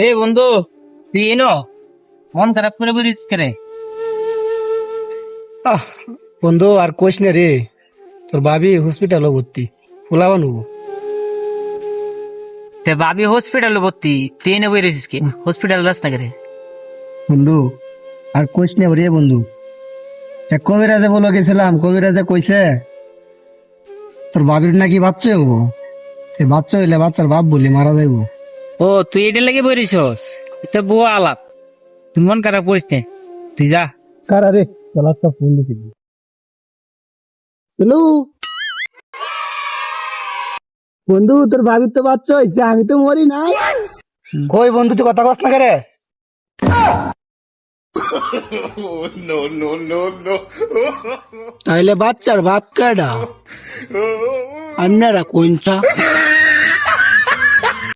এ বন্ধু, তুই এনো মন খারাপ করে বলিস করে। আহ বন্ধু আর কোশ না রে, তোর ভাবি হসপিটালে ভর্তি, ফুলাবা নু। তে ভাবি হসপিটালে ভর্তি, তুই এনে বই রয়েছিস কি? হসপিটাল যাস না করে? বন্ধু আর কোশ না রে বন্ধু, কবিরাজে বলে গেছিলাম, কবিরাজে কইছে তোর ভাবির নাকি বাচ্চা হবো, বাচ্চা হইলে বাচ্চার বাপ বলি মারা যাইবো। ও তুই এটা লাগে বই রয়েছিস? এটা বুয়া আলাপ। তুই মন খারাপ করিস নে, তুই যা। কারা রে একটা ফোন দিছিলি? হ্যালো বন্ধু, তোর ভাবির তো বাচ্চা হয়েছে, আমি তো মরি নাই। কই বন্ধু তুই কথা কস না করে? তাইলে বাচ্চার বাপ কেডা? আপনারা কোনটা?